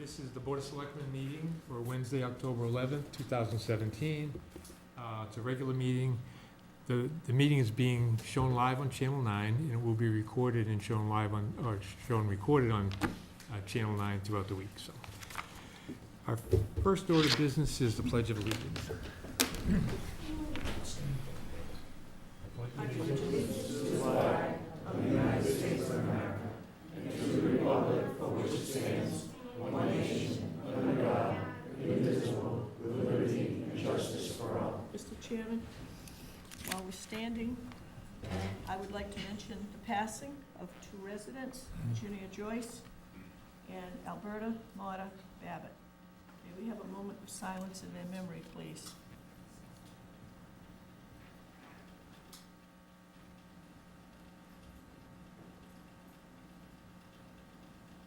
This is the Board of Selectmen meeting for Wednesday, October 11th, 2017. It's a regular meeting. The meeting is being shown live on Channel 9, and it will be recorded and shown live on, or shown recorded on Channel 9 throughout the week. So, our first order of business is the Pledge of Allegiance. I pledge allegiance to the flag of the United States of America and to the republic for which it stands, one nation, under God, indivisible, with liberty and justice for all. Mr. Chairman, while we're standing, I would like to mention the passing of two residents, Virginia Joyce and Alberta Mata Babbitt. May we have a moment of silence in their memory, please?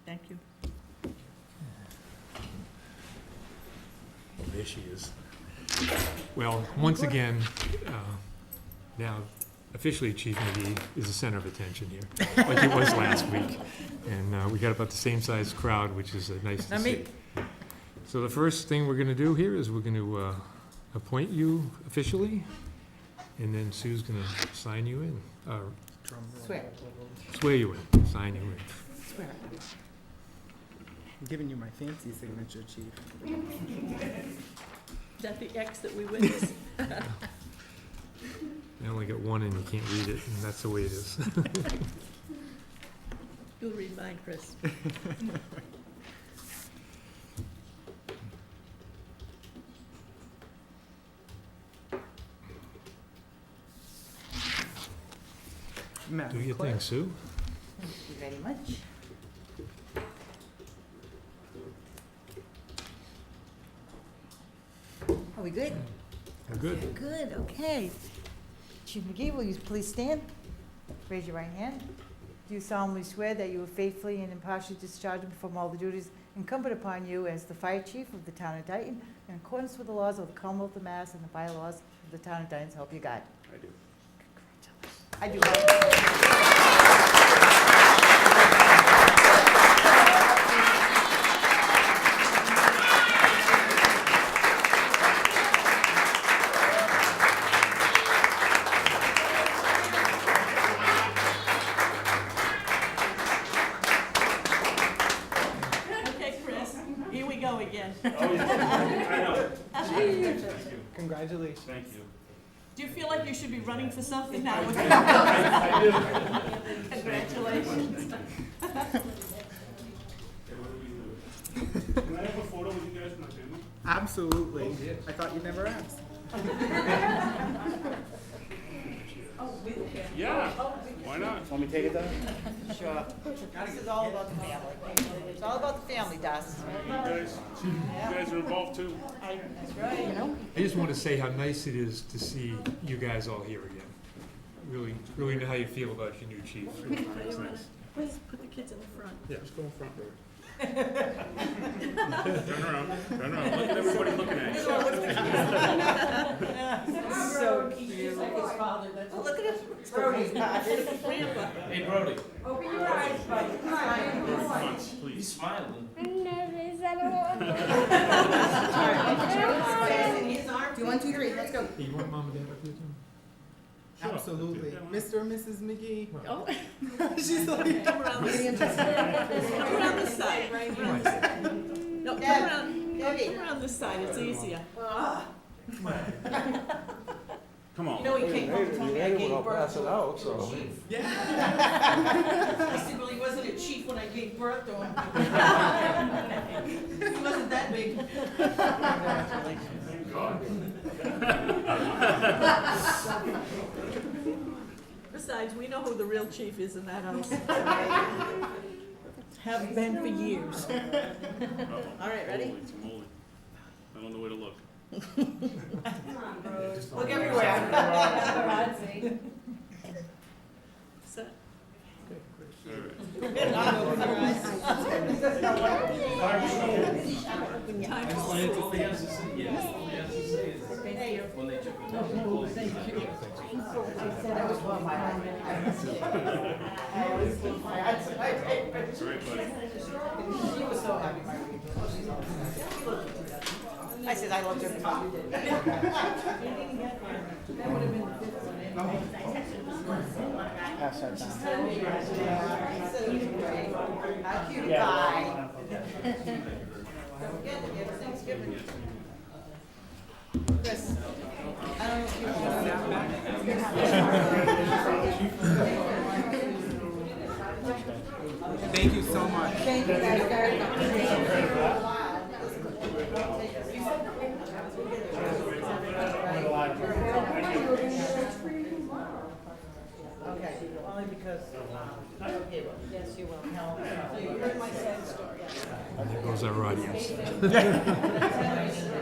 Thank you. There she is. Well, once again, now officially Chief McGee is the center of attention here, like he was last week. And we got about the same size crowd, which is nice to see. So the first thing we're going to do here is we're going to appoint you officially, and then Sue's going to sign you in. Swear you in, sign you in. Swear. I'm giving you my fancy signature, Chief. Is that the X that we witnessed? You only get one and you can't read it, and that's the way it is. You'll read mine, Chris. Do your thing, Sue. Thank you very much. Are we good? We're good. Good, okay. Chief McGee, will you please stand? Raise your right hand. Do you solemnly swear that you will faithfully and impartially discharge and perform all the duties incumbent upon you as the fire chief of the town of Dayton in accordance with the laws of the Commonwealth of Mass and the bylaws of the town of Dayton, so help you God? I do. I do. Okay, Chris, here we go again. Oh, yeah. I know. Congratulations. Thank you. Do you feel like you should be running for something now? I do. Congratulations. Can I have a photo with you guys from my family? Absolutely. I thought you'd never ask. Yeah. Why not? Want me to take it down? Sure. This is all about the family. It's all about the family, Das. You guys are involved too. That's right. You know? I just want to say how nice it is to see you guys all here again. Really know how you feel about your new chief. It's nice. Please put the kids in the front. Yeah, just go in front, Rory. Turn around. Look at everybody looking at you. So cute. Oh, look at it. Grandpa. Hey Brody, Open your eyes, buddy. Come on. he's Please. smiling. I'm nervous. I don't want to. Do 1, 2, 3. Let's go. Hey, you want mom and dad up here too? Sure. Absolutely. Mr. and Mrs. McGee. Oh, She's like, come around this side. Come around this side. No, come around this side, it's easier. Come on. You know he came home and told me I gave birth to him. I said, well, he wasn't a chief when I gave birth to him. He wasn't that big. Thank God. Besides, we know who the real chief is in that house. Have been for years. All right, ready? Holy tamale. I don't know where to look. Look everywhere. Set. All right. Time to All he has to say, yes, all he has to say is when they took the Thank you. That was one of my I always keep my eyes. All right, buddy. She was so happy. I said I loved everybody. Pass that down. How cute, bye. Don't forget to give Thanksgiving. Chris, I don't know if you Thank you so much. Thank you guys very much. Okay, only because, okay, well, yes, you will. No, you heard my sad story. And there goes our audience.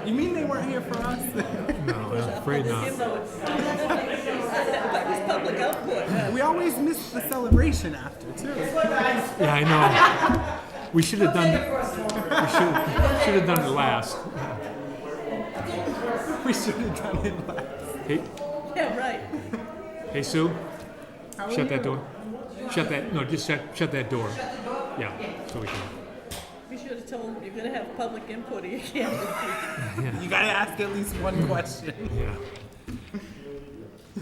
You mean they weren't here for us? No, I'm afraid not. That was public output. We always miss the celebration after, too. Yeah, I know. We should have done, should have done it last. We should have done it last. Hey, Yeah, right. hey Sue, How are shut that you? door. Shut that, no, just shut that door. Yeah, so we can. We should have told them you're gonna have public input or you can't. You gotta ask at least one question. Yeah.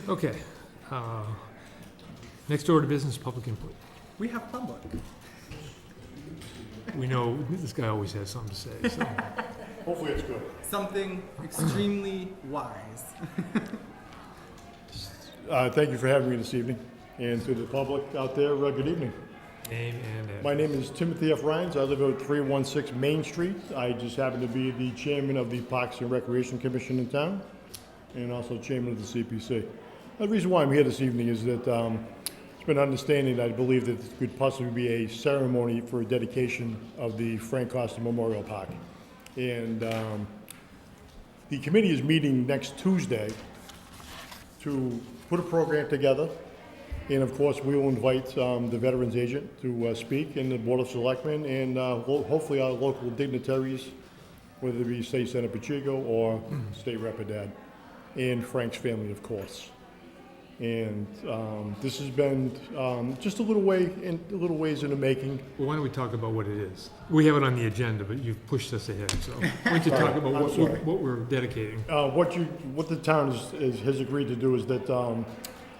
Okay. Next order of business, public input. We have public. We know this guy always has something to say, so. Hopefully it's good. Something extremely wise. Thank you for having me this evening, and to the public out there, good evening. Name and address. My name is Timothy F. Rhines. I live at 316 Main Street. I just happen to be the chairman of the Parks and Recreation Commission in town, and also chairman of the CPC. The reason why I'm here this evening is that it's been understanding that I believe that this could possibly be a ceremony for a dedication of the Frank Costa Memorial Park. And the committee is meeting next Tuesday to put a program together. And of course, we will invite the Veterans Agent to speak, and the Board of Selectmen, and hopefully our local dignitaries, whether it be State Senator Pacheco or State Rep. Haddad, and Frank's family, of course. And this has been just a little ways in the making. Well, why don't we talk about what it is? We have it on the agenda, but you've pushed us ahead, so why don't you talk about I'm sorry. what we're dedicating? What the town has agreed to do is that,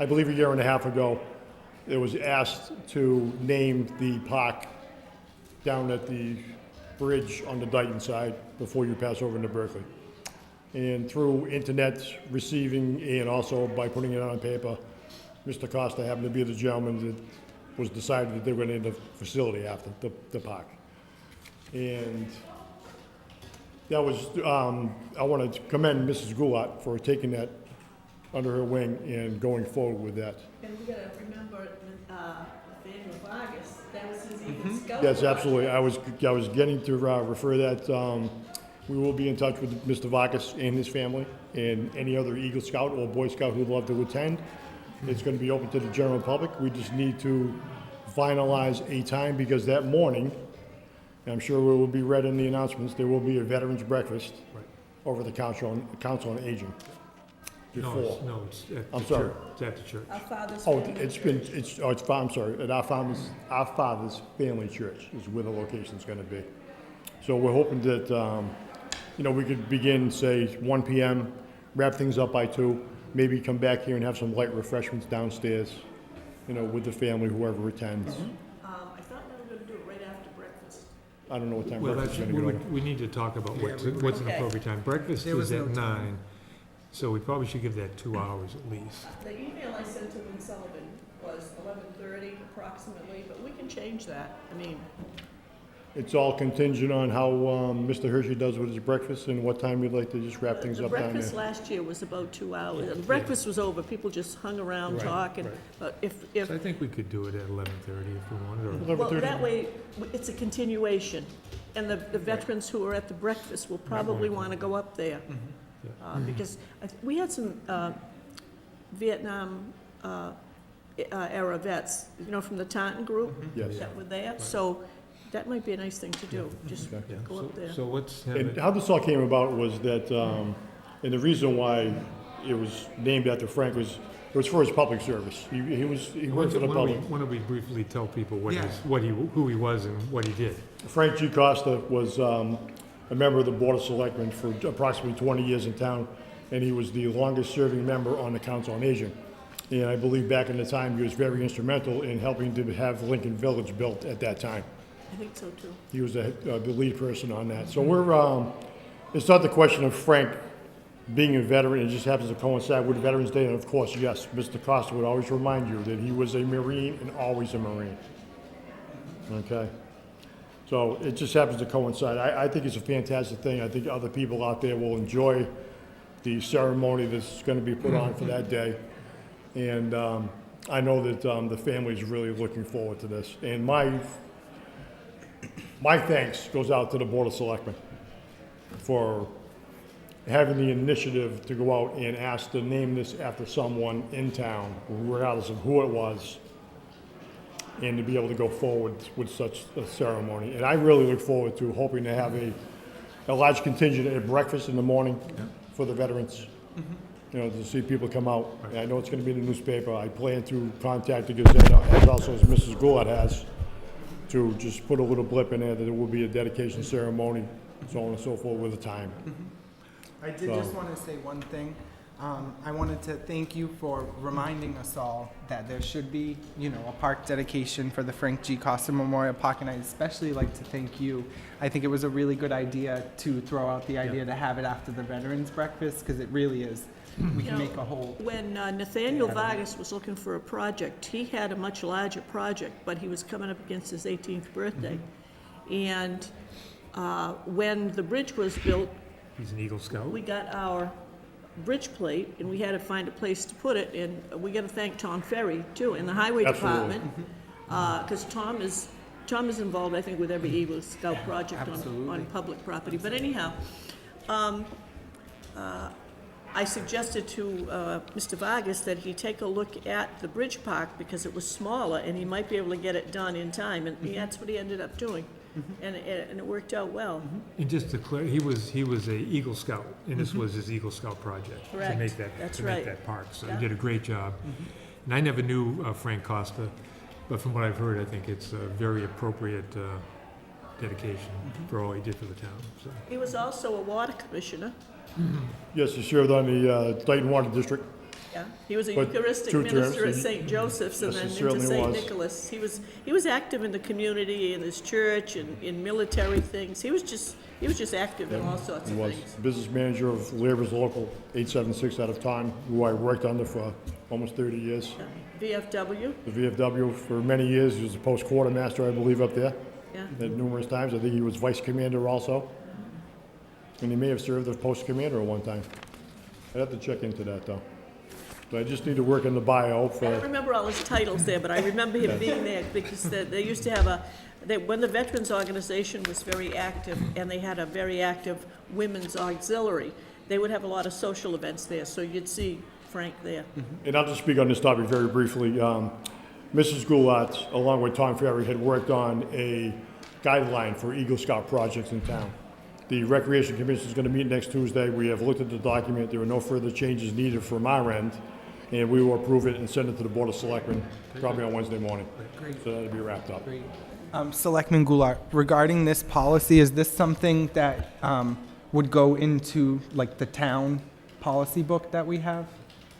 I believe a year and a half ago, it was asked to name the park down at the bridge on the Dayton side before you pass over into Berkeley. And through internet receiving and also by putting it on paper, Mr. Costa happened to be the gentleman that was decided that they were going to name the facility after the park. And that was, I want to commend Mrs. Goulart for taking that under her wing and going forward with that. And we gotta remember, Nathaniel Vargas, that was his Eagle Scout. Yes, absolutely. I was getting to refer that, we will be in touch with Mr. Vargas and his family and any other Eagle Scout or Boy Scout who'd love to attend. It's going to be open to the general public. We just need to finalize a time because that morning, and I'm sure it will be read in the announcements, there will be a veterans breakfast Right. over the Council on Aging. Before. No, it's at I'm the sorry. church. It's at the church. Our father's Oh, family. I'm sorry, at our father's family church is where the location's gonna be. So we're hoping that, we could begin, say, 1 PM, wrap things up by 2, maybe come back here and have some light refreshments downstairs, with the family, whoever attends. I thought we were gonna do it right after breakfast. I don't know what time Well, breakfast's that's, gonna we go. we need to talk about Yeah, what's we- an Okay. appropriate time. Breakfast There was is at no time. 9, so we probably should give that 2 hours at least. The email I sent to Lynn Sullivan was 11:30 approximately, but we can change that. I mean, It's all contingent on how Mr. Hershey does with his breakfast and what time you'd like to just wrap things the up down breakfast there. last year was about 2 hours. The breakfast was over, people just hung around Right, talking. right. But if, So I think we could do it at 11:30 if we wanted, or 11:30. well, that way, it's a continuation. And the veterans who are at the breakfast will probably want to go up there. Because we had some Vietnam era vets, from the Taunton group Yes. that were there. So that might be a nice thing to do, just Okay. yeah. go up there. So let's have And it, how this all came about was that, and the reason why it was named after Frank was It was for his public service. He worked for the public. Why don't we briefly tell people Yeah. who he was and what he did? Frank G. Costa was a member of the Board of Selectmen for approximately 20 years in town, and he was the longest-serving member on the Council on Aging. And I believe back in the time, he was very instrumental in helping to have Lincoln Village built at that time. I think so too. He was the lead person on that. So it's not the question of Frank being a veteran, it just happens to coincide with Veterans Day, and of course, yes, Mr. Costa would always remind you that he was a Marine and always a Marine. Okay? So it just happens to coincide. I think it's a fantastic thing. I think other people out there will enjoy the ceremony that's going to be put on for that day. And I know that the family's really looking forward to this. And my thanks goes out to the Board of Selectmen for having the initiative to go out and ask to name this after someone in town, regardless of who it was, and to be able to go forward with such a ceremony. And I really look forward to hoping to have a large contingent at breakfast in the morning for the veterans. You know, to see people come out. And I know it's gonna be in the newspaper. I plan to contact the Gazette, as also as Mrs. Goulart has, to just put a little blip in there that there will be a dedication ceremony, so on and so forth, with a time. I did just want to say one thing. I wanted to thank you for reminding us all that there should be, you know, a park dedication for the Frank G. Costa Memorial Park, and I'd especially like to thank you. I think it was a really good idea to throw out the idea to have it after the Veterans Breakfast, because it really is. We can make a whole. When Nathaniel Vargas was looking for a project, he had a much larger project, but he was coming up against his 18th birthday. And when the bridge was built, He's an Eagle Scout. we got our bridge plate, and we had to find a place to put it, and we gotta thank Tom Ferry, too, in the highway Absolutely. department. Because Tom is involved, I think, with every Eagle Scout project on Absolutely. public property. But anyhow, I suggested to Mr. Vargas that he take a look at the bridge park, because it was smaller, and he might be able to get it done in time, and that's what he ended up doing. And it worked out well. And just to clear, he was a Eagle Scout, and this was his Eagle Scout project. Correct. To make that, That's to right. make that park, so Yeah. he did a great job. And I never knew Frank Costa, but from what I've heard, I think it's a very appropriate dedication for all he did for the town, so. He was also a water commissioner. Yes, he served on the Dayton Water District. Yeah, he was a But Eucharistic 2 minister at terms, St. Joseph's and yes, then he into certainly St. was. Nicholas. He was active in the community, in his church, and in military things. He was just active in all sorts He of was things. business manager of Labor's Local 876 out of time, who I worked under for almost 30 years. VFW, The VFW for many years, he was a post quartermaster, I believe, up there, yeah. at numerous times. I think he was vice commander also. And he may have served as post commander at one time. I'd have to check into that, though. But I just need to work in the bio I don't for, remember all his titles there, but I remember him being there, because they used to have when the Veterans Organization was very active, and they had a very active women's auxiliary, they would have a lot of social events there, so you'd see Frank there. and I'll just speak on this topic very briefly. Mrs. Goulart, along with Tom Ferry, had worked on a guideline for Eagle Scout projects in town. The Recreation Commission is going to meet next Tuesday. We have looked at the document. There are no further changes needed from our end, and we will approve it and send it to the Board of Selectmen probably on Wednesday morning. Great. So that'll be wrapped up. Great. Selectman Goulart, regarding this policy, is this something that would go into like the town policy book that we have?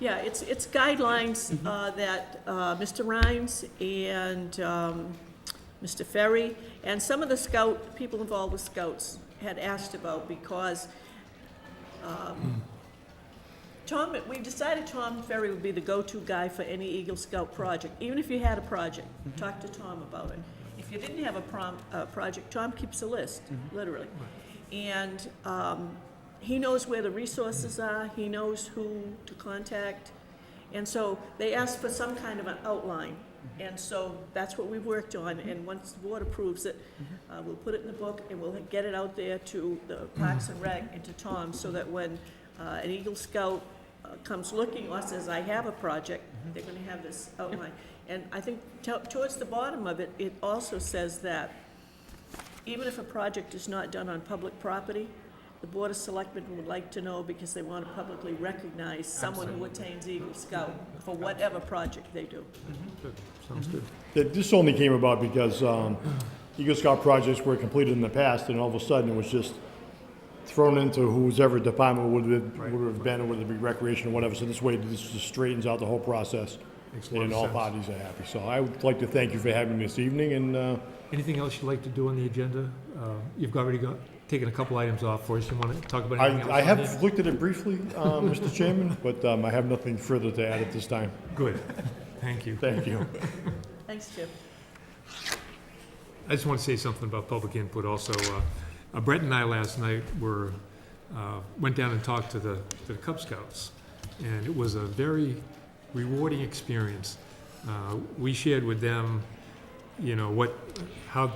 Yeah, it's guidelines that Mr. Rhines and Mr. Ferry and some of the people involved with Scouts had asked about, because we decided Tom Ferry would be the go-to guy for any Eagle Scout project. Even if you had a project, talk to Tom about it. If you didn't have a project, Tom keeps a list, literally. And he knows where the resources are, he knows who to contact. And so they asked for some kind of an outline. And so that's what we've worked on, and once the board approves it, we'll put it in the book, and we'll get it out there to the Parks and Rec and to Tom, so that when an Eagle Scout comes looking or says, I have a project, they're gonna have this outline. And I think towards the bottom of it, it also says that even if a project is not done on public property, the Board of Selectmen would like to know because they want to publicly recognize someone who attains Eagle Scout for whatever project they do. Good. Sounds good. This only came about because Eagle Scout projects were completed in the past, and all of a sudden it was just thrown into whoever department would have been, or whether it be recreation or whatever. So this way, this just straightens out the whole process, Makes a lot and of all sense. parties are happy. So I would like to thank you for having me this evening, and Anything else you'd like to do on the agenda? You've already taken a couple items off for us. You want to talk about anything else? I on have here? looked at it briefly, Mr. Chairman, but I have nothing further to add at this time. Good. Thank you. Thank you. Thanks, Chip. I just want to say something about public input also. Brett and I last night went down and talked to the Cub Scouts, and it was a very rewarding experience. We shared with them, you know, how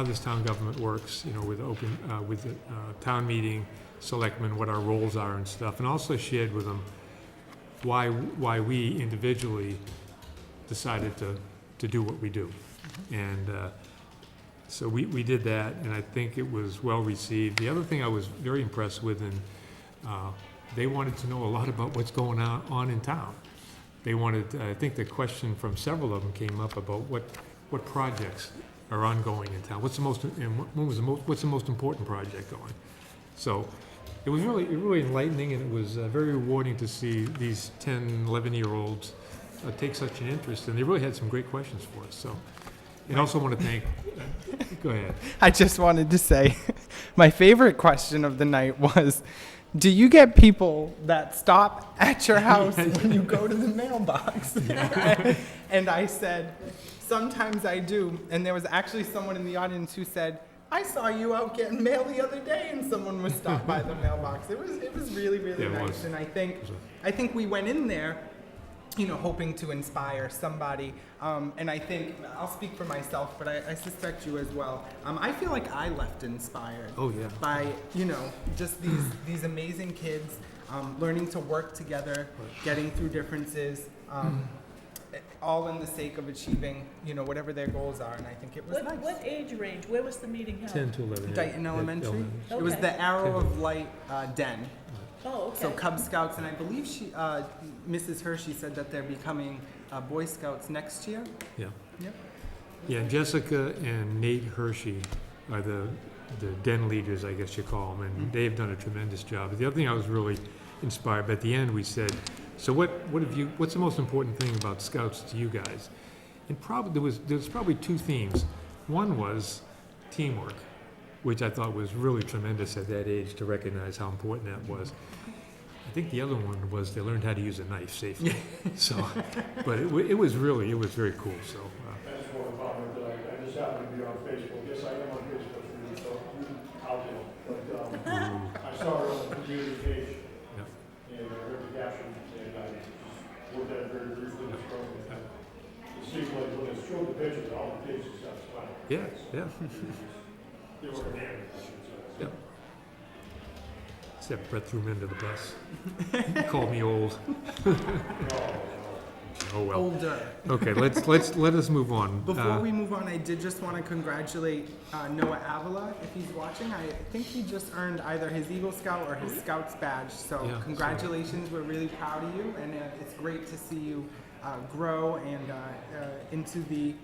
this town government works, you know, with the town meeting, selectmen, what our roles are and stuff, and also shared with them why we individually decided to do what we do. And so we did that, and I think it was well received. The other thing I was very impressed with, and they wanted to know a lot about what's going on in town. They wanted, I think the question from several of them came up about what projects are ongoing in town. What's the most important project going? So it was really enlightening, and it was very rewarding to see these 10, 11-year-olds take such an interest, and they really had some great questions for us. So, and I also want to thank. Go ahead. I just wanted to say, my favorite question of the night was, do you get people that stop at your house when you go to the mailbox? And I said, sometimes I do. And there was actually someone in the audience who said, I saw you out getting mail the other day, and someone was stopped by the mailbox. It was really, really Yeah, it nice. was. And I think we went in there, you know, hoping to inspire somebody. And I think, I'll speak for myself, but I suspect you as well. I feel like I left inspired Oh, yeah. by, you know, just these amazing kids, learning to work together, getting through differences, all in the sake of achieving, you know, whatever their goals are. And I think it was nice. What age range? Where was the meeting held? 10 to 11. Dayton Elementary. Okay. It was the Arrow of Light den. Oh, okay. So Cub Scouts, and I believe Mrs. Hershey said that they're becoming Boy Scouts next year. Yeah. Yep. Yeah, Jessica and Nate Hershey are the den leaders, I guess you call them, and they've done a tremendous job. The other thing I was really inspired by, at the end we said, so what's the most important thing about Scouts to you guys? And probably there was probably two themes. One was teamwork, which I thought was really tremendous at that age to recognize how important that was. I think the other one was they learned how to use a knife safely. So, but it was very cool. So. I just want to comment that I just happen to be on Facebook. Yes, I am on Facebook, so I'll do it. But I saw it on the community page, Yeah. and I read the caption, and I just looked at it very briefly this morning. It seemed like when they showed the pictures, all the kids just got smiled. Yeah. They were enamored, I should say. Yep. Except Brett threw him into the bus. He called me old. Oh well. Older. Okay, let us move on. Before we move on, I did just want to congratulate Noah Avila, if he's watching. I think he just earned either his Eagle Scout or his Scouts badge. So Yeah, congratulations. We're really proud of you, and it's great to see you grow and into the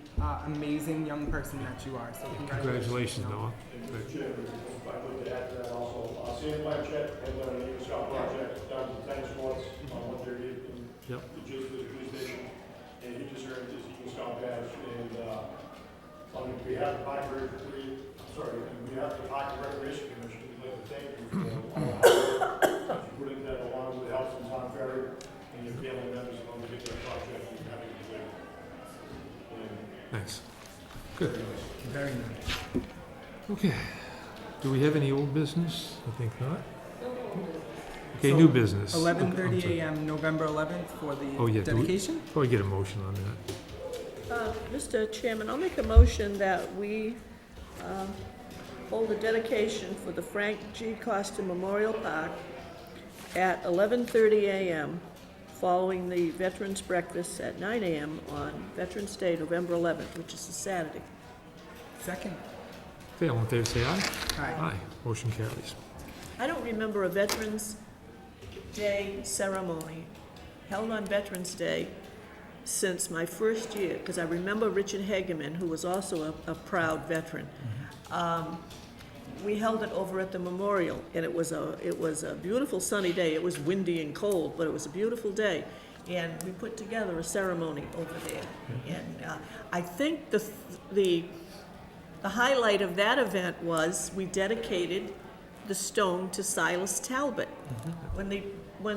amazing young person that you are. So Congratulations, Noah. And Mr. Chairman, if I could add to that also, Sam Blanchett has done an Eagle Scout project down to tennis courts on what they're getting, Yep. just for the police station, and he just earned his Eagle Scout badge, and on behalf of the Park and Recreation Commission, we'd like to thank you for all the hard work that you put into that, along with the help from Tom Ferry and your family members, in order to get that project and having it completed. Thanks. Good. Very nice. Okay. Do we have any old business? I think not. Okay, new business. 11:30 I'm a.m. November 11th for the Oh, yeah, do we- dedication. Probably get a motion on that. Mr. Chairman, I'll make a motion that we hold a dedication for the Frank G. Costa Memorial Park at 11:30 a.m. following the Veterans Breakfast at 9 a.m. on Veterans Day, November 11th, which is a Saturday. Second. Okay, all in favor, say aye. Aye. Aye. Motion carries. I don't remember a Veterans Day ceremony held on Veterans Day since my first year, because I remember Richard Hageman, who was also a proud veteran. We held it over at the memorial, and it was a beautiful sunny day. It was windy and cold, but it was a beautiful day. And we put together a ceremony over there. And I think the highlight of that event was we dedicated the stone to Silas Talbot. When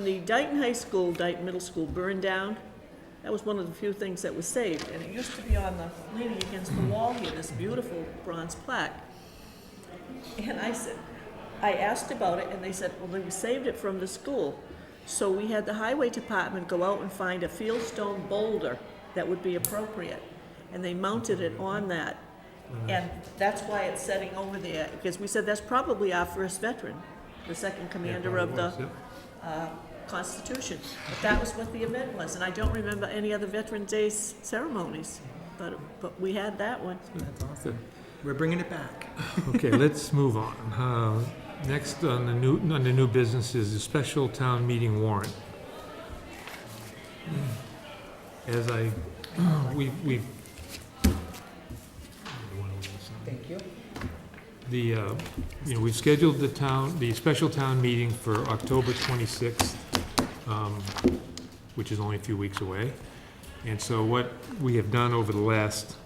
the Dayton Middle School burned down, that was one of the few things that was saved. And it used to be on the, leaning against the wall here, this beautiful bronze plaque. And I asked about it, and they said, well, we saved it from the school. So we had the highway department go out and find a fieldstone boulder that would be appropriate. And they mounted it on that. And that's why it's sitting over there, because we said that's probably our first veteran, the second commander of the Constitution. But that was what the event was, and I don't remember any other Veterans Day ceremonies, but we had that one. That's awesome. We're bringing it back. Okay, let's move on. Next on the new business is the special town meeting warrant. As we've Thank you. we've scheduled the special town meeting for October 26th, which is only a few weeks away. And so what we have done over the last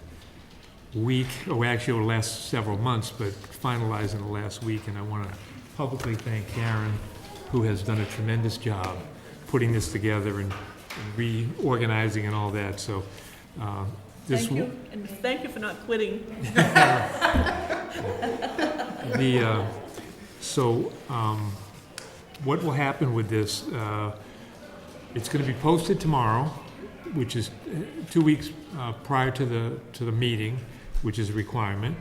week, or actually over the last several months, but finalized in the last week, and I want to publicly thank Karen, who has done a tremendous job putting this together and reorganizing and all that, so Thank you, and thank you for not quitting. What will happen with this, it's going to be posted tomorrow, which is 2 weeks prior to the meeting, which is a requirement.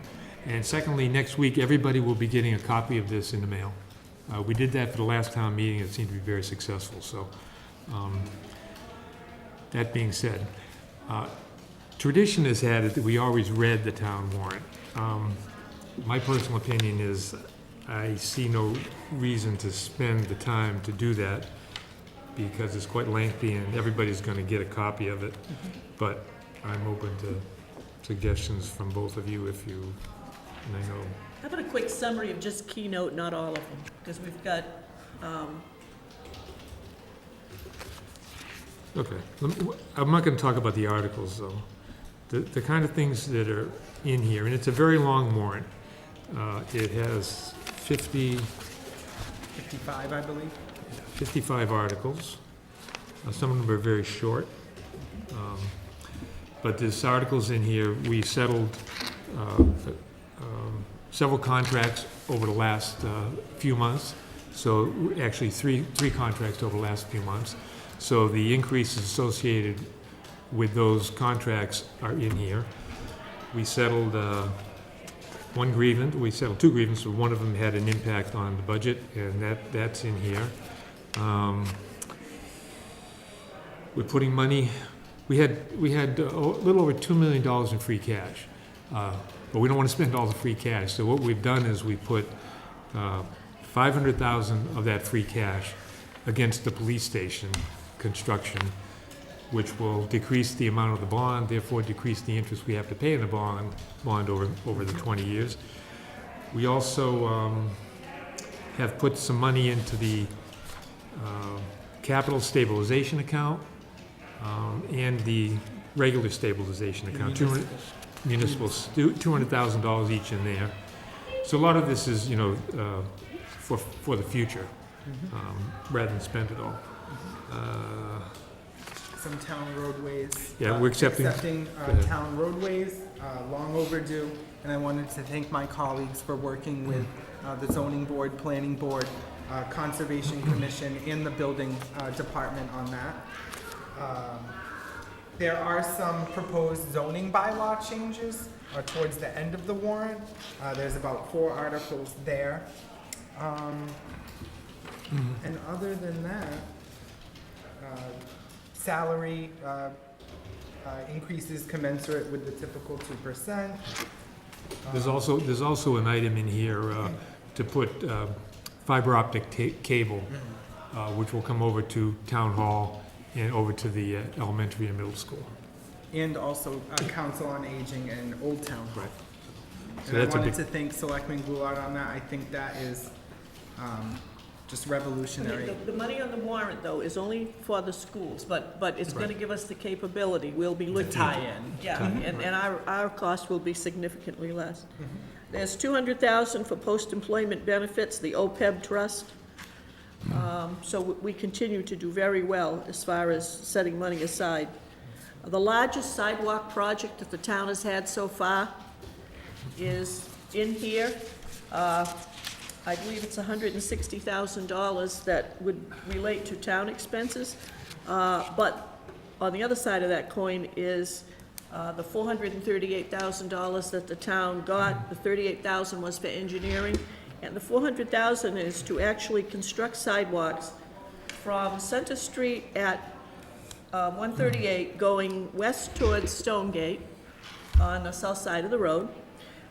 And secondly, next week, everybody will be getting a copy of this in the mail. We did that for the last town meeting. It seemed to be very successful. So that being said, tradition has had it that we always read the town warrant. My personal opinion is I see no reason to spend the time to do that because it's quite lengthy and everybody's going to get a copy of it. But I'm open to suggestions from both of you if you, and I know. How about a quick summary of just keynote, not all of them, because we've got, Okay, I'm not going to talk about the articles, though. The kind of things that are in here, and it's a very long warrant. It has 55, I believe. 55 articles. Some of them are very short. But there's articles in here. We settled several contracts over the last few months. So actually three contracts over the last few months. So the increases associated with those contracts are in here. We settled one grievance. We settled two grievances. One of them had an impact on the budget, and that's in here. We're putting money. We had a little over $2 million in free cash, but we don't want to spend all the free cash. So what we've done is we put $500,000 of that free cash against the police station construction, which will decrease the amount of the bond, therefore decrease the interest we have to pay in the bond over the 20 years. We also have put some money into the capital stabilization account and the regular stabilization account, municipal, $200,000 each in there. So a lot of this is, for the future, rather than spend it all. Some town roadways. Yeah, we're accepting Town roadways, long overdue, and I wanted to thank my colleagues for working with the zoning board, planning board, conservation commission, and the building department on that. There are some proposed zoning bylaw changes towards the end of the warrant. There's about 4 articles there. And other than that, salary increases commensurate with the typical 2%. There's also an item in here to put fiber optic cable, which will come over to Town Hall and over to the elementary and middle school. And also Council on Aging and Old Town Hall. Right. So And I that's a wanted big, to thank Selectman Goulart on that. I think that is just revolutionary. The money on the warrant, though, is only for the schools, but it's gonna give us the capability. We'll be To looking. tie in. Yeah, and our cost will be significantly less. There's $200,000 for post-employment benefits, the OPEB trust. So we continue to do very well as far as setting money aside. The largest sidewalk project that the town has had so far is in here. I believe it's $160,000 that would relate to town expenses. But on the other side of that coin is the $438,000 that the town got. The $38,000 was for engineering, and the $400,000 is to actually construct sidewalks from Center Street at 138 going west towards Stonegate on the south side of the road.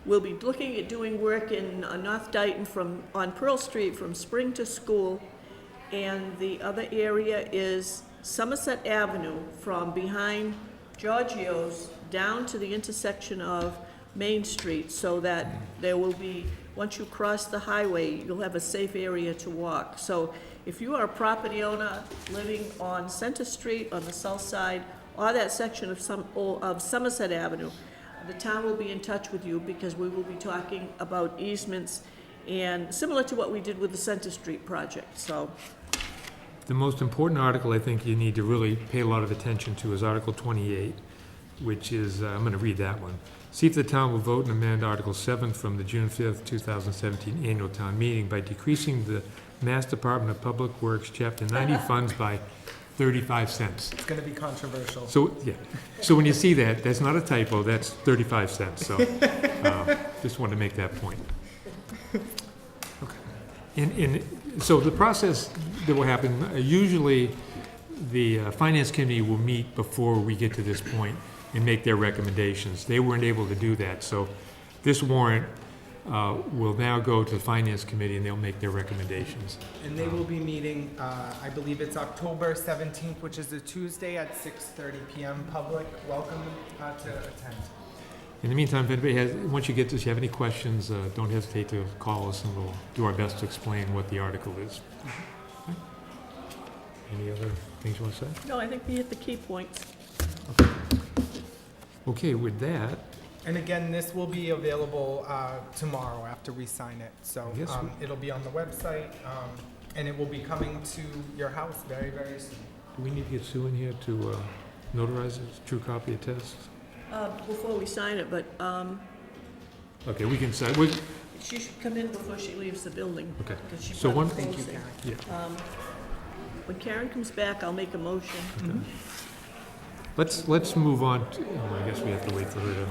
We'll be looking at doing work in North Dayton on Pearl Street from Spring to School, and the other area is Somerset Avenue from behind Giorgio's down to the intersection of Main Street, so that there will be, once you cross the highway, you'll have a safe area to walk. So if you are a property owner living on Center Street on the south side, or that section of Somerset Avenue, the town will be in touch with you, because we will be talking about easements, and similar to what we did with the Center Street project, so. the most important article I think you need to really pay a lot of attention to is Article 28, which is, I'm going to read that one. See if the town will vote and amend Article 7 from the June 5th, 2017 annual town meeting by decreasing the Mass Department of Public Works Chapter 90 funds by 35 cents. It's gonna be controversial. So, yeah, so when you see that, that's not a typo, that's 35 cents, so, just wanted to make that point. Okay. So the process that will happen, usually the Finance Committee will meet before we get to this point and make their recommendations. They weren't able to do that, so this warrant will now go to the Finance Committee and they'll make their recommendations. And they will be meeting, I believe it's October 17th, which is a Tuesday at 6:30 PM. Public, welcome to attend. In the meantime, if anybody has, once you get this, you have any questions, don't hesitate to call us and we'll do our best to explain what the article is. Okay. Any other things you want to say? No, I think we hit the key points. Okay, with that, And again, this will be available tomorrow after we sign it. So Yes, it'll be on the website, and it will be coming to your house very, very soon. do we need to get Sue in here to notarize a true copy of test? Before we sign it, but Okay, we can sign, she should come in before she leaves the building. okay. 'Cause she So brought one- the Thank you, closing. Karen. When Karen comes back, I'll make a motion. Okay. Let's move on to, I guess we have to wait for her to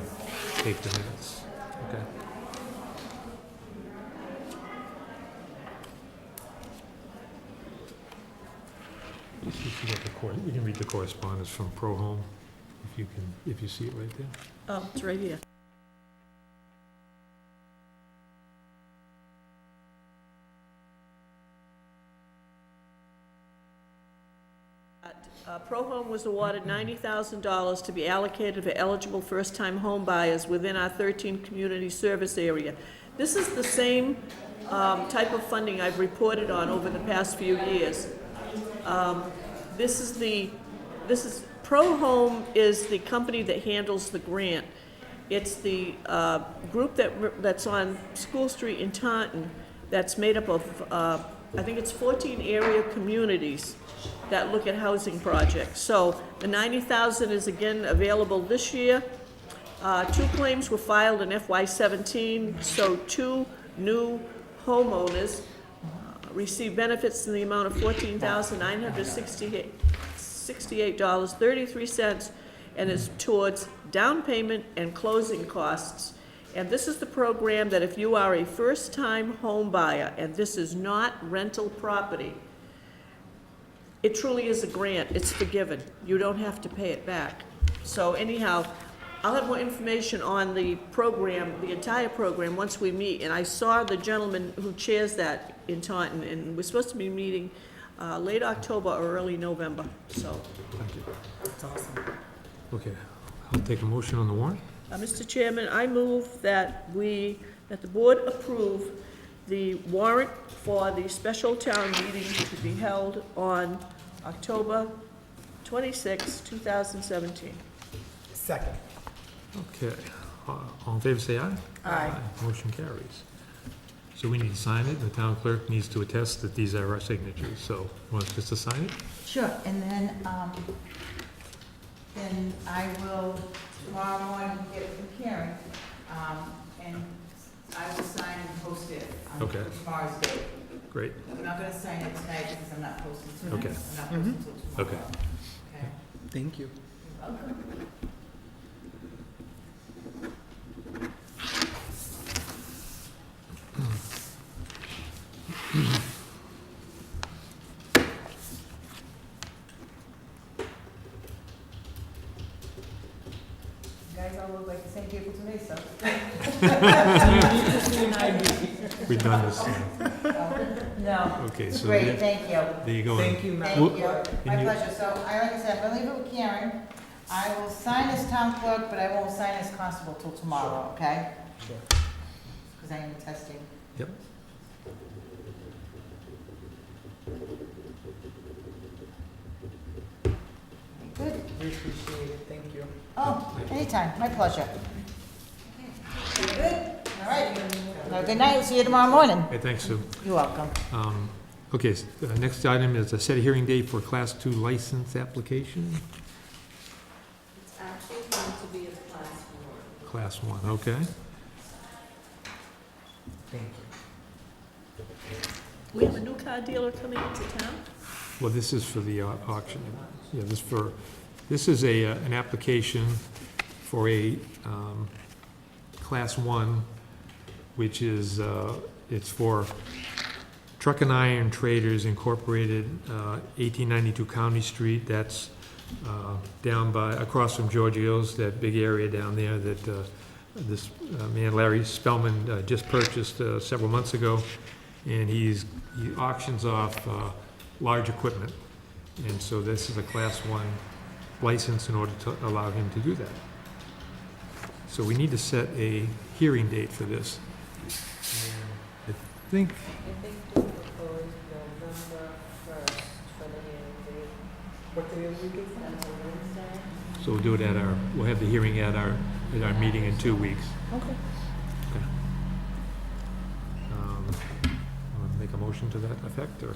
take the minutes. Okay. You got we can read the correspondence from Pro Home, if you see it right there. Oh, it's right here. Pro Home was awarded $90,000 to be allocated for eligible first-time home buyers within our 13 community service area. This is the same type of funding I've reported on over the past few years. Pro Home is the company that handles the grant. It's the group that's on School Street in Taunton that's made up of, I think it's 14 area communities that look at housing projects. So the $90,000 is again available this year. 2 claims were filed in FY17, so 2 new homeowners receive benefits in the amount of $14,968.33, and is towards down payment and closing costs. And this is the program that if you are a first-time home buyer, and this is not rental property, it truly is a grant. It's forgiven. You don't have to pay it back. So anyhow, I'll have more information on the program, the entire program, once we meet. And I saw the gentleman who chairs that in Taunton, and we're supposed to be meeting late October or early November, so. Thank you. That's awesome. Okay, I'll take a motion on the warrant. Mr. Chairman, I move that that the board approve the warrant for the special town meeting to be held on October 26, 2017. Second. Okay, all in favor, say aye. Aye. Motion carries. So we need to sign it, and the town clerk needs to attest that these are our signatures, so want us just to sign it? Sure, and then I will, tomorrow morning, get it from Karen, and I will sign and post it on Okay. tomorrow's date. Great, I'm not gonna sign it tonight because I'm not posting tonight. Okay. I'm not posting until tomorrow. okay. Okay. Thank you. You guys all look like the same people to me, so. We've done this, No, okay, it's so great, there thank you. there you go. Thank you, Thank Matt. you, my Can you- pleasure. So, like I said, I'm gonna leave it with Karen. I will sign as town clerk, but I won't sign as constable till tomorrow, okay? Sure. Because I am testing. Yep. Good. We appreciate it. Thank you. Oh, anytime, my pleasure. Good, all right. Have a good night, see you tomorrow morning. Hey, thanks, Sue. You're welcome. Okay, next item is a set a hearing date for Class 2 license application. It's actually going to be a class one. Class 1, okay. Thank you. We have a new car dealer coming into town? Well, this is for the auction. Yeah, this is an application for a Class 1, which is, it's for Truck and Iron Traders Incorporated, 1892 County Street. That's down by, across from Giorgio's, that big area down there that this man, Larry Spellman, just purchased several months ago. And he auctions off large equipment. And so this is a Class 1 license in order to allow him to do that. So we need to set a hearing date for this. And I think, I think we proposed November 1st for the hearing date. What day of the week is that? That's a Wednesday. so we'll do it we'll have the hearing at our meeting in 2 weeks. Okay. Want to make a motion to that effect, or?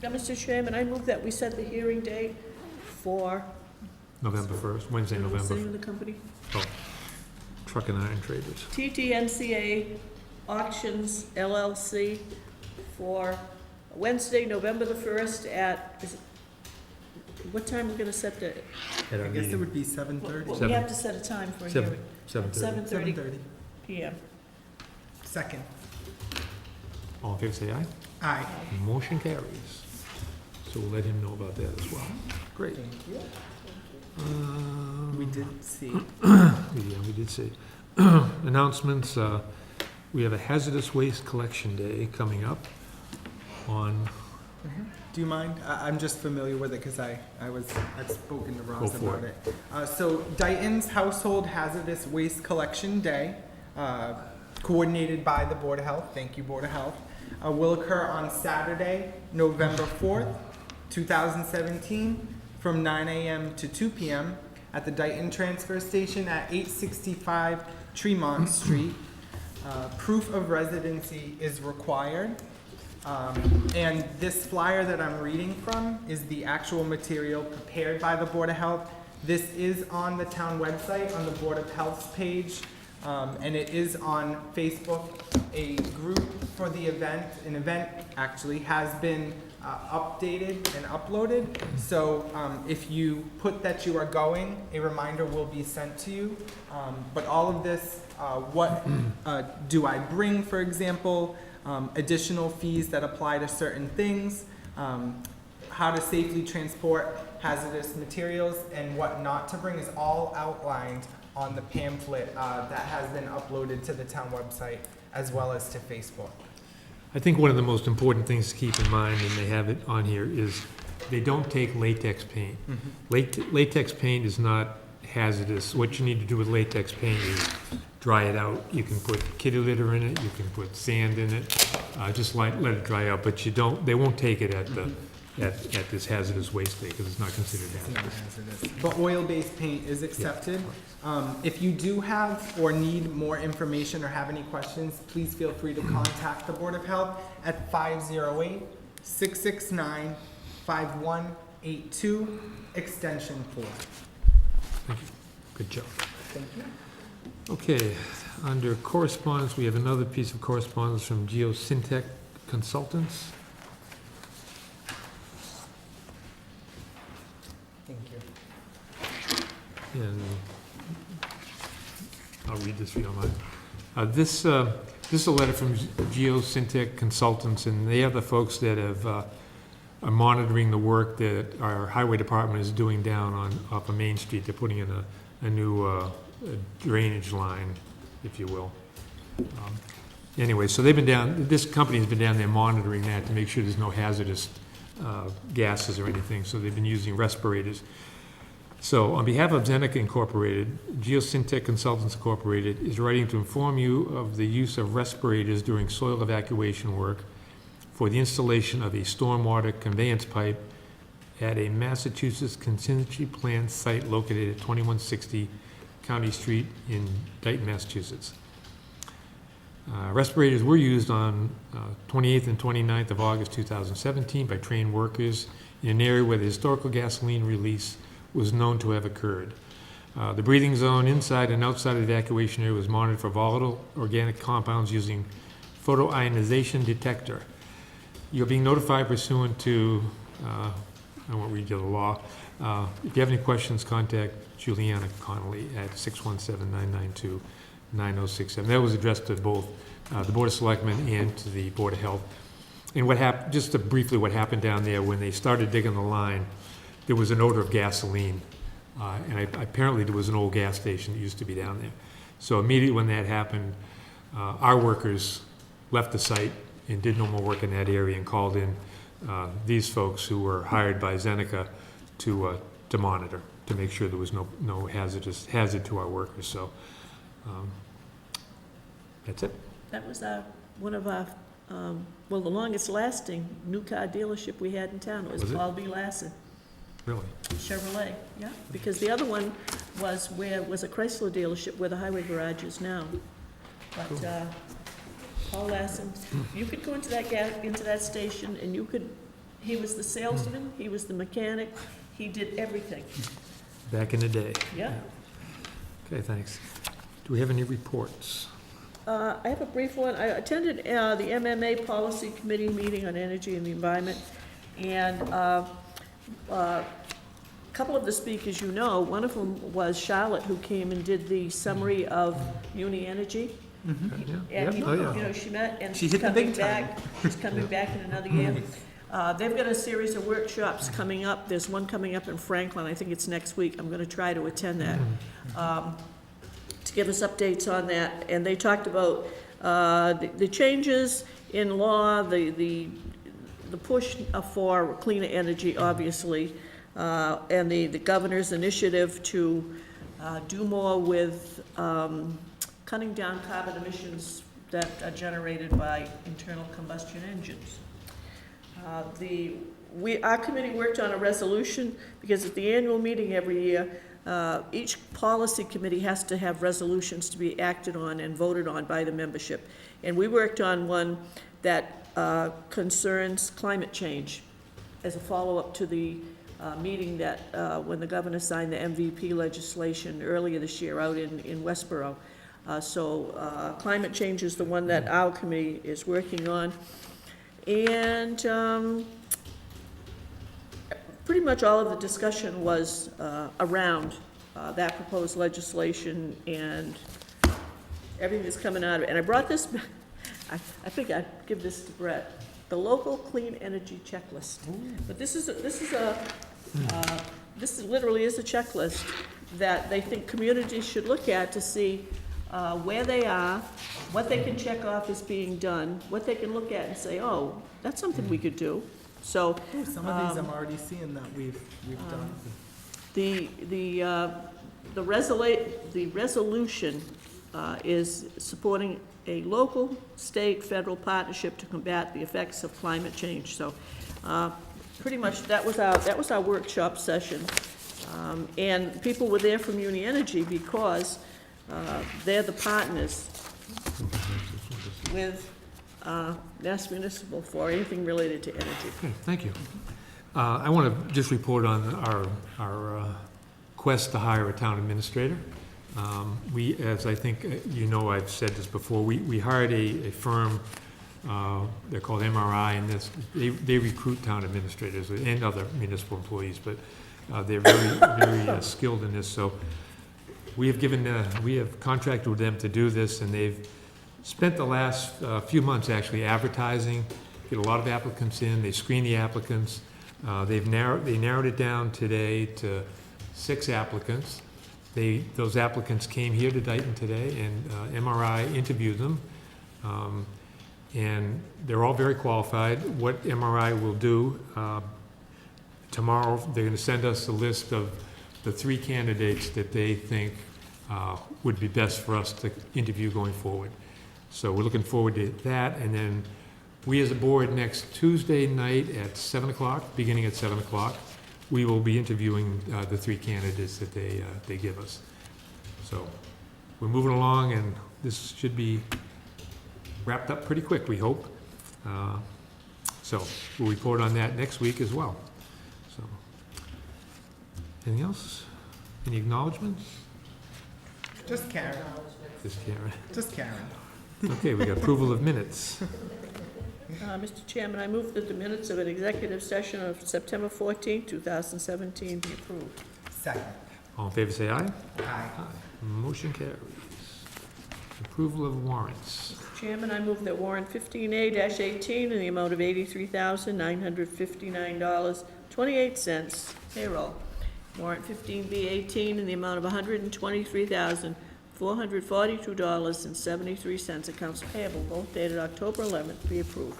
Yeah, Mr. Chairman, I move that we set the hearing date for. November 1st, Wednesday, What's the November, name of the company? Truck and Iron Traders. TTNCA Auctions LLC for Wednesday, November the 1st at, what time are we gonna set the, At our I guess it meeting. would be 7:30. well, we have to set a time for a hearing. 7:30. 7:30 7:30. PM. Second. All in favor, say aye. Aye. Motion carries. So we'll let him know about that as well. Great. Thank you. Um, We did see. Yeah, we did see. Announcements, we have a hazardous waste collection day coming up on, Do you mind? I'm just familiar with it because I've spoken to Ross Go for about it. So Dayton's Household Hazardous Waste Collection Day, coordinated by the Board of Health, thank you, Board of Health, will occur on Saturday, November 4th, 2017, from 9 a.m. to 2 p.m. at the Dayton Transfer Station at 865 Tremont Street. Proof of residency is required. And this flyer that I'm reading from is the actual material prepared by the Board of Health. This is on the town website, on the Board of Health's page, and it is on Facebook. A group for the event, an event actually, has been updated and uploaded. So if you put that you are going, a reminder will be sent to you. But all of this, what do I bring, for example, additional fees that apply to certain things, how to safely transport hazardous materials, and what not to bring is all outlined on the pamphlet that has been uploaded to the town website as well as to Facebook. I think one of the most important things to keep in mind, and they have it on here, is they don't take latex paint. Latex paint is not hazardous. What you need to do with latex paint is dry it out. You can put kitty litter in it, you can put sand in it, just let it dry out, but they won't take it at this hazardous waste day, because it's not considered It's not hazardous. hazardous. But oil-based paint is accepted. If you do have or need more information or have any questions, please feel free to contact the Board of Health at 508-669-5182, extension 4. Thank you. Good job. Thank you. Okay, under correspondence, we have another piece of correspondence from Geosyntec Consultants. Thank you. And I'll read this if you don't mind. This is a letter from Geosyntec Consultants, and they are the folks that are monitoring the work that our highway department is doing down off of Main Street. They're putting in a new drainage line, if you will. Anyway, so this company's been down there monitoring that to make sure there's no hazardous gases or anything, so they've been using respirators. So, on behalf of Zeneca Incorporated, Geosyntec Consultants Incorporated is writing to inform you of the use of respirators during soil evacuation work for the installation of a stormwater conveyance pipe at a Massachusetts contingency plan site located at 2160 County Street in Dayton, Massachusetts. Respirators were used on 28th and 29th of August 2017 by trained workers in an area where the historical gasoline release was known to have occurred. The breathing zone inside and outside of the evacuation area was monitored for volatile organic compounds using photoionization detector. You're being notified pursuant to, I won't read you the law. If you have any questions, contact Juliana Connolly at 617-992-9067. That was addressed to both the Board of Selectmen and to the Board of Health. And what happened, just to briefly what happened down there, when they started digging the line, there was an odor of gasoline. And apparently there was an old gas station that used to be down there. So immediately when that happened, our workers left the site and did no more work in that area and called in these folks who were hired by Zeneca to monitor, to make sure there was no hazard to our workers. So that's it. That was one of our, the longest lasting new car dealership we had in town. It was Was it? Paul B. Lassen Really? Chevrolet, yeah. Because the other one was a Chrysler dealership where the highway garage is now. But Paul Lassen, you could go into that station and he was the salesman, he was the mechanic, he did everything. Back in the day. Yeah. Okay, thanks. Do we have any reports? I have a brief one. I attended the MMA Policy Committee meeting on energy and the environment, and a couple of the speakers you know, one of them was Charlotte, who came and did the summary of Uni Energy. And she met, and She she's hit the coming big time. back. She's coming back in another year. They've got a series of workshops coming up. There's one coming up in Franklin. I think it's next week. I'm going to try to attend that. To give us updates on that, and they talked about the changes in law, the push for cleaner energy, obviously, and the governor's initiative to do more with cutting down carbon emissions that are generated by internal combustion engines. Our committee worked on a resolution, because at the annual meeting every year, each policy committee has to have resolutions to be acted on and voted on by the membership. And we worked on one that concerns climate change as a follow-up to the meeting that when the governor signed the MVP legislation earlier this year out in Westboro. So climate change is the one that our committee is working on. And pretty much all of the discussion was around that proposed legislation and everything that's coming out of it. And I brought this, I think I'd give this to Brett, the local clean energy checklist. But this literally is a checklist that they think communities should look at to see where they are, what they can check off as being done, what they can look at and say, oh, that's something we could do. So Ooh, some of these I'm already seeing that we've done. the resolution is supporting a local, state, federal partnership to combat the effects of climate change. So pretty much that was our workshop session. And people were there from Uni Energy because they're the partners with Mass Municipal for anything related to energy. Okay, thank you. I want to just report on our quest to hire a town administrator. We, as I think you know, I've said this before, we hired a firm, they're called MRI, and they recruit town administrators and other municipal employees, but they're very skilled in this. So we have contracted with them to do this, and they've spent the last few months actually advertising, get a lot of applicants in, they screen the applicants. They narrowed it down today to 6 applicants. Those applicants came here to Dayton today, and MRI interviewed them. And they're all very qualified. What MRI will do, tomorrow they're going to send us a list of the 3 candidates that they think would be best for us to interview going forward. So we're looking forward to that. And then we as a board, next Tuesday night at 7 o'clock, beginning at 7 o'clock, we will be interviewing the 3 candidates that they give us. So we're moving along, and this should be wrapped up pretty quick, we hope. So we'll report on that next week as well. So, anything else? Any acknowledgements? Just Karen. Just Karen. Just Karen. Okay, we got approval of minutes. Mr. Chairman, I move that the minutes of an executive session of September 14, 2017 be approved. Second. All in favor, say aye. Aye. Motion carries. Approval of warrants. Mr. Chairman, I move that warrant 15A-18 in the amount of $83,959.28 payroll. Warrant 15B-18 in the amount of $123,442.73 accounts payable, both dated October 11th, be approved.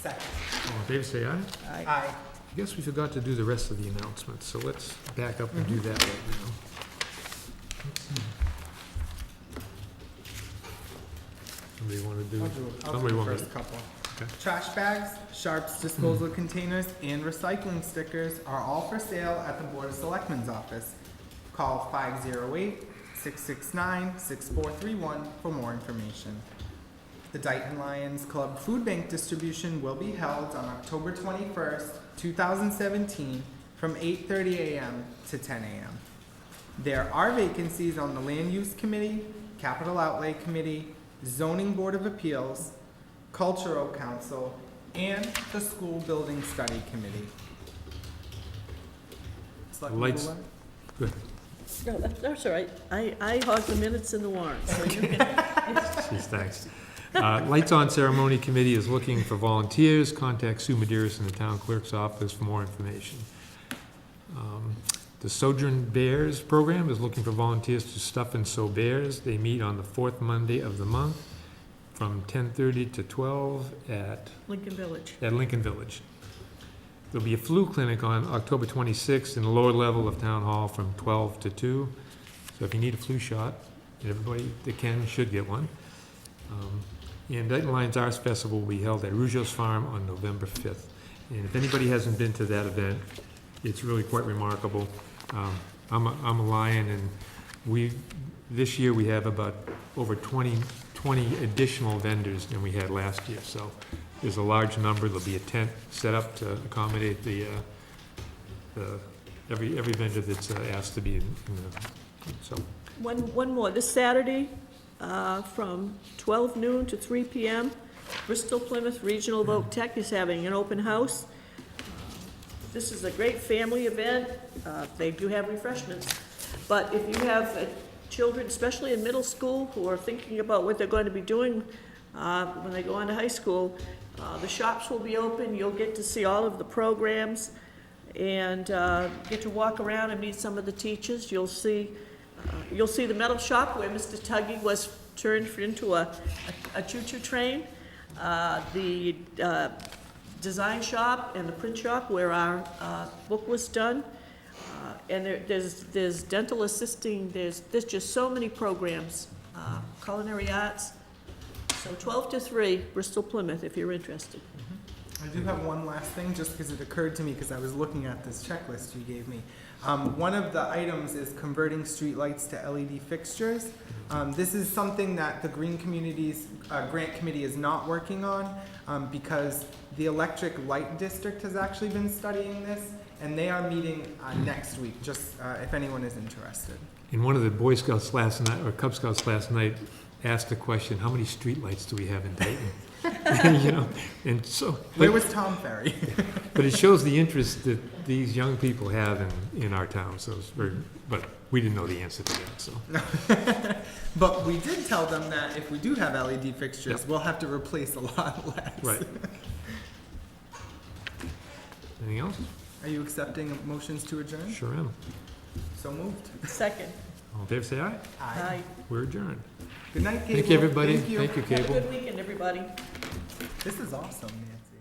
Second. All in favor, say aye. Aye. Aye. I guess we forgot to do the rest of the announcements, so let's back up and do that right now. Somebody want to do? I'll do Somebody the want me first couple. Okay. Trash bags, sharps disposal containers, and recycling stickers are all for sale at the Board of Selectmen's office. Call 508-669-6431 for more information. The Dayton Lions Club Food Bank distribution will be held on October 21st, 2017 from 8:30 a.m. to 10 a.m. There are vacancies on the Land Use Committee, Capital Outlay Committee, Zoning Board of Appeals, Cultural Council, and the School Building Study Committee. Selectman Lights. Goulart? Good. No, that's all right. I hog the minutes in the warrant, so you can. Jeez, thanks. Lights On Ceremony Committee is looking for volunteers. Contact Sue Medeiros in the town clerk's office for more information. The Sojourn Bears program is looking for volunteers to stuff and sew bears. They meet on the 4th Monday of the month from 10:30 to 12 at Lincoln Village. Lincoln Village. There'll be a flu clinic on October 26th in the lower level of Town Hall from 12 to 2. So if you need a flu shot, and everybody that can should get one. And Dayton Lions Arts Festival will be held at Rougeau's Farm on November 5th. And if anybody hasn't been to that event, it's really quite remarkable. I'm a Lion, and this year we have about over 20 additional vendors than we had last year. So there's a large number. There'll be a tent set up to accommodate every vendor that's asked to be in so. One more, this Saturday, from 12 noon to 3 p.m., Bristol Plymouth Regional Voc Tech is having an open house. This is a great family event. They do have refreshments. But if you have children, especially in middle school, who are thinking about what they're going to be doing when they go on to high school, the shops will be open. You'll get to see all of the programs. and get to walk around and meet some of the teachers. You'll see the metal shop where Mr. Tuggy was turned into a choo-choo train, the design shop and the print shop where our book was done. And there's dental assisting, there's just so many programs, culinary arts. So 12 to 3, Bristol Plymouth, if you're interested. I do have one last thing, just because it occurred to me, because I was looking at this checklist you gave me. One of the items is converting streetlights to LED fixtures. This is something that the Green Communities Grant Committee is not working on, because the Electric Light District has actually been studying this, and they are meeting next week, just if anyone is interested. And one of the Boy Scouts last night, or Cub Scouts last night, asked the question, how many streetlights do we have in Dayton? You know, and so. Where was Tom Ferry? But it shows the interest that these young people have in our town, so it's very, but we didn't know the answer to that, so. But we did tell them that if we do have LED fixtures, Yep. we'll have to replace a lot less. Right. Anything else? Are you accepting motions to adjourn? Sure am. So moved. Second. All in favor, say aye. Aye. We're adjourned. Good night, Cable. Thank you, everybody. Thank you. Thank you, Have a Cable. good weekend, everybody. This is awesome, Nancy.